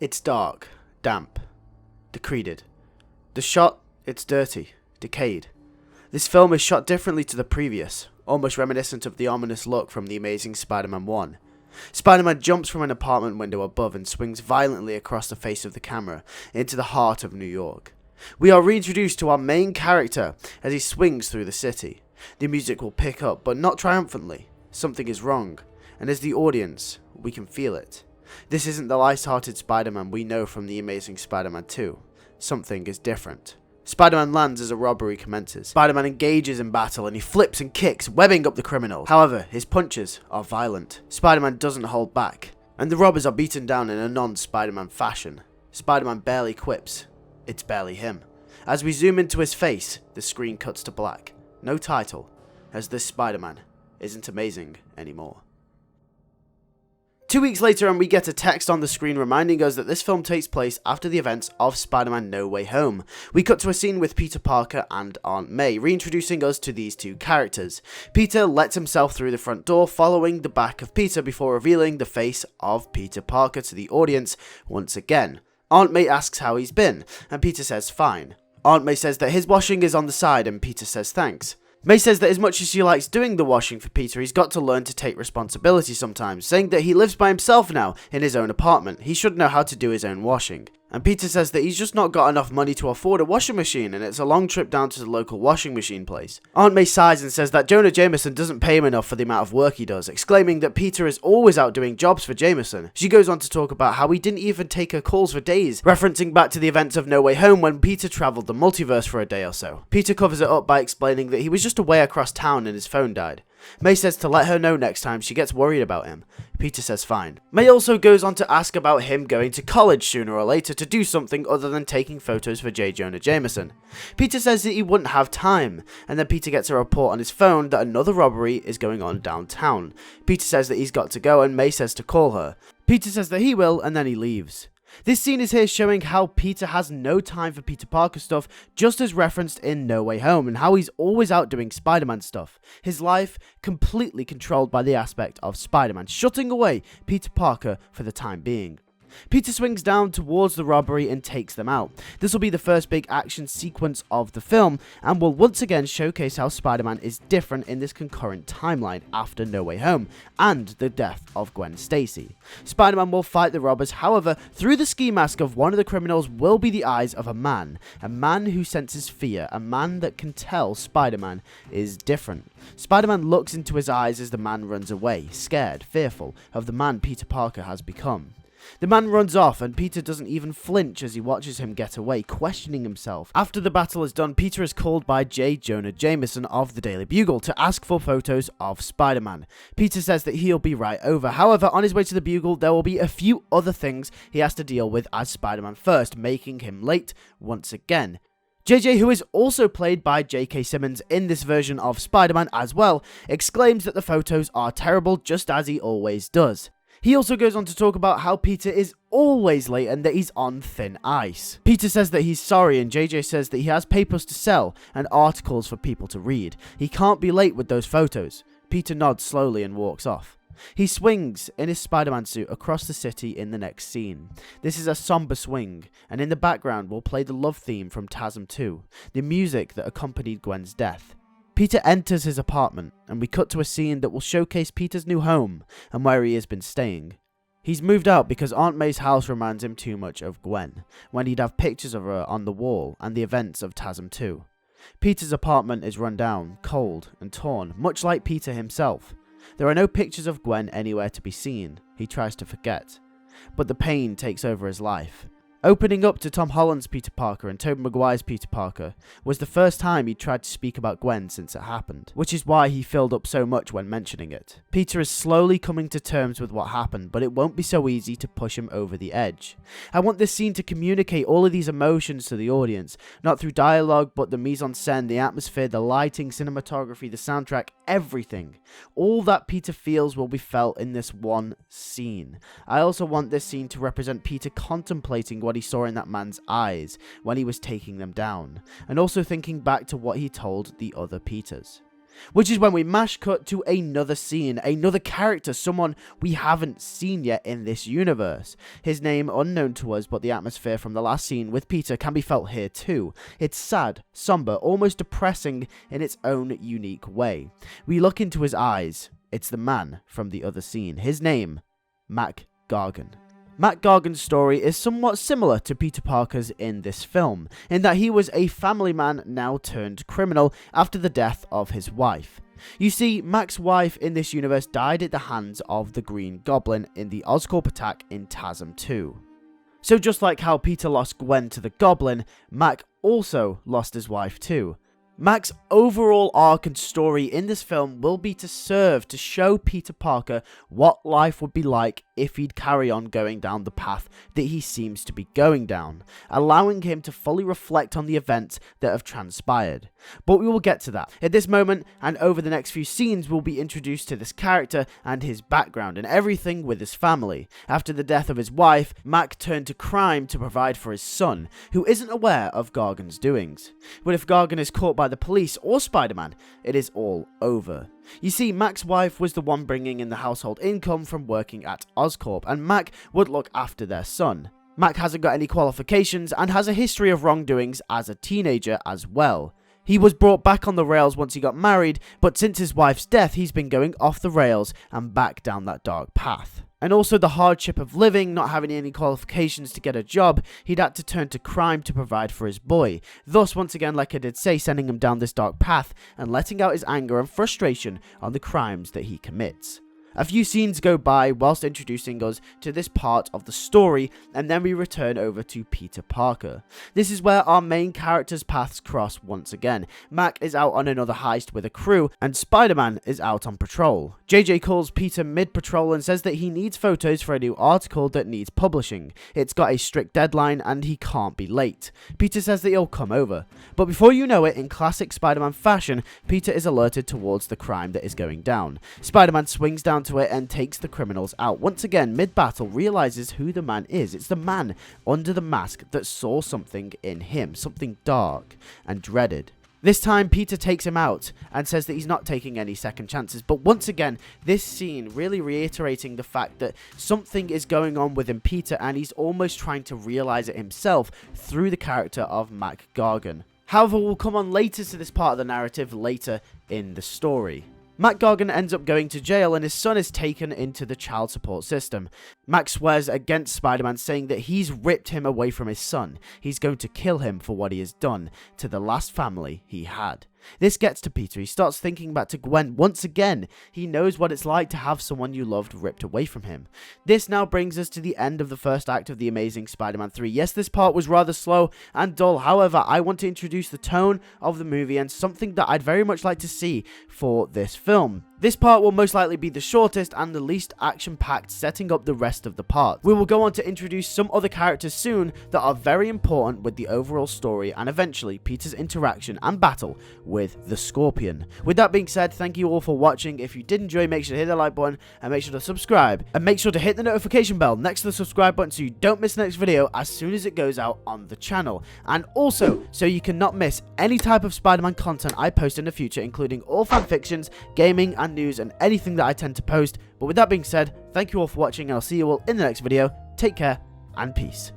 It's dark, damp, decreed. The shot, it's dirty, decayed. This film is shot differently to the previous, almost reminiscent of the ominous look from The Amazing Spider-Man 1. Spider-Man jumps from an apartment window above and swings violently across the face of the camera into the heart of New York. We are reintroduced to our main character as he swings through the city. The music will pick up, but not triumphantly. Something is wrong, and as the audience, we can feel it. This isn't the light-hearted Spider-Man we know from The Amazing Spider-Man 2. Something is different. Spider-Man lands as a robbery commences. Spider-Man engages in battle and he flips and kicks, webbing up the criminals. However, his punches are violent. Spider-Man doesn't hold back, and the robbers are beaten down in a non-Spider-Man fashion. Spider-Man barely quips. It's barely him. As we zoom into his face, the screen cuts to black. No title, as this Spider-Man isn't amazing anymore. 2 weeks later and we get a text on the screen reminding us that this film takes place after the events of Spider-Man No Way Home. We cut to a scene with Peter Parker and Aunt May, reintroducing us to these two characters. Peter lets himself through the front door, following the back of Peter before revealing the face of Peter Parker to the audience once again. Aunt May asks how he's been, and Peter says fine. Aunt May says that his washing is on the side and Peter says thanks. May says that as much as she likes doing the washing for Peter, he's got to learn to take responsibility sometimes, saying that he lives by himself now in his own apartment. He should know how to do his own washing. And Peter says that he's just not got enough money to afford a washing machine and it's a long trip down to the local washing machine place. Aunt May sighs and says that Jonah Jameson doesn't pay him enough for the amount of work he does, exclaiming that Peter is always out doing jobs for Jameson. She goes on to talk about how he didn't even take her calls for days, referencing back to the events of No Way Home when Peter travelled the multiverse for a day or so. Peter covers it up by explaining that he was just away across town and his phone died. May says to let her know next time she gets worried about him. Peter says fine. May also goes on to ask about him going to college sooner or later to do something other than taking photos for J. Jonah Jameson. Peter says that he wouldn't have time, and then Peter gets a report on his phone that another robbery is going on downtown. Peter says that he's got to go and May says to call her. Peter says that he will and then he leaves. This scene is here showing how Peter has no time for Peter Parker stuff, just as referenced in No Way Home, and how he's always out doing Spider-Man stuff. His life completely controlled by the aspect of Spider-Man, shutting away Peter Parker for the time being. Peter swings down towards the robbery and takes them out. This will be the first big action sequence of the film, and will once again showcase how Spider-Man is different in this concurrent timeline after No Way Home, and the death of Gwen Stacy. Spider-Man will fight the robbers, however, through the ski mask of one of the criminals will be the eyes of a man who senses fear, a man that can tell Spider-Man is different. Spider-Man looks into his eyes as the man runs away, scared, fearful of the man Peter Parker has become. The man runs off and Peter doesn't even flinch as he watches him get away, questioning himself. After the battle is done, Peter is called by J. Jonah Jameson of the Daily Bugle to ask for photos of Spider-Man. Peter says that he'll be right over. However, on his way to the Bugle, there will be a few other things he has to deal with as Spider-Man first, making him late once again. JJ, who is also played by J.K. Simmons in this version of Spider-Man as well, exclaims that the photos are terrible just as he always does. He also goes on to talk about how Peter is always late and that he's on thin ice. Peter says that he's sorry and JJ says that he has papers to sell and articles for people to read. He can't be late with those photos. Peter nods slowly and walks off. He swings in his Spider-Man suit across the city in the next scene. This is a somber swing, and in the background we'll play the love theme from TASM 2, the music that accompanied Gwen's death. Peter enters his apartment, and we cut to a scene that will showcase Peter's new home and where he has been staying. He's moved out because Aunt May's house reminds him too much of Gwen, when he'd have pictures of her on the wall and the events of TASM 2. Peter's apartment is run down, cold, and torn, much like Peter himself. There are no pictures of Gwen anywhere to be seen. He tries to forget, but the pain takes over his life. Opening up to Tom Holland's Peter Parker and Tobey Maguire's Peter Parker was the first time he tried to speak about Gwen since it happened, which is why he filled up so much when mentioning it. Peter is slowly coming to terms with what happened, but it won't be so easy to push him over the edge. I want this scene to communicate all of these emotions to the audience, not through dialogue, but the mise-en-scène, the atmosphere, the lighting, cinematography, the soundtrack, everything. All that Peter feels will be felt in this one scene. I also want this scene to represent Peter contemplating what he saw in that man's eyes when he was taking them down, and also thinking back to what he told the other Peters. Which is when we mash cut to another scene, another character, someone we haven't seen yet in this universe. His name unknown to us, but the atmosphere from the last scene with Peter can be felt here too. It's sad, somber, almost depressing in its own unique way. We look into his eyes. It's the man from the other scene. His name, Mac Gargan. Mac Gargan's story is somewhat similar to Peter Parker's in this film, in that he was a family man now turned criminal after the death of his wife. You see, Mac's wife in this universe died at the hands of the Green Goblin in the Oscorp attack in TASM 2. So just like how Peter lost Gwen to the Goblin, Mac also lost his wife too. Mac's overall arc and story in this film will be to serve to show Peter Parker what life would be like if he'd carry on going down the path that he seems to be going down, allowing him to fully reflect on the events that have transpired. But we will get to that. At this moment, and over the next few scenes, we'll be introduced to this character and his background and everything with his family. After the death of his wife, Mac turned to crime to provide for his son, who isn't aware of Gargan's doings. But if Gargan is caught by the police or Spider-Man, it is all over. You see, Mac's wife was the one bringing in the household income from working at Oscorp, and Mac would look after their son. Mac hasn't got any qualifications and has a history of wrongdoings as a teenager as well. He was brought back on the rails once he got married, but since his wife's death he's been going off the rails and back down that dark path. And also the hardship of living, not having any qualifications to get a job, he'd had to turn to crime to provide for his boy. Thus, once again, like I did say, sending him down this dark path and letting out his anger and frustration on the crimes that he commits. A few scenes go by whilst introducing us to this part of the story, and then we return over to Peter Parker. This is where our main character's paths cross once again. Mac is out on another heist with a crew, and Spider-Man is out on patrol. JJ calls Peter mid-patrol and says that he needs photos for a new article that needs publishing. It's got a strict deadline and he can't be late. Peter says that he'll come over. But before you know it, in classic Spider-Man fashion, Peter is alerted towards the crime that is going down. Spider-Man swings down to it and takes the criminals out. Once again, mid-battle, realizes who the man is. It's the man under the mask that saw something in him, something dark and dreaded. This time, Peter takes him out and says that he's not taking any second chances. But once again, this scene really reiterating the fact that something is going on within Peter and he's almost trying to realize it himself through the character of Mac Gargan. However, we'll come on later to this part of the narrative later in the story. Mac Gargan ends up going to jail and his son is taken into the child support system. Mac swears against Spider-Man, saying that he's ripped him away from his son. He's going to kill him for what he has done to the last family he had. This gets to Peter. He starts thinking back to Gwen once again. He knows what it's like to have someone you loved ripped away from him. This now brings us to the end of the first act of The Amazing Spider-Man 3. Yes, this part was rather slow and dull. However, I want to introduce the tone of the movie and something that I'd very much like to see for this film. This part will most likely be the shortest and the least action-packed, setting up the rest of the part. We will go on to introduce some other characters soon that are very important with the overall story and eventually Peter's interaction and battle with the Scorpion. With that being said, thank you all for watching. If you did enjoy, make sure to hit the like button and make sure to subscribe. And make sure to hit the notification bell next to the subscribe button so you don't miss the next video as soon as it goes out on the channel. And also, so you cannot miss any type of Spider-Man content I post in the future, including all fanfictions, gaming, and news, and anything that I tend to post. But with that being said, thank you all for watching and I'll see you all in the next video. Take care and peace.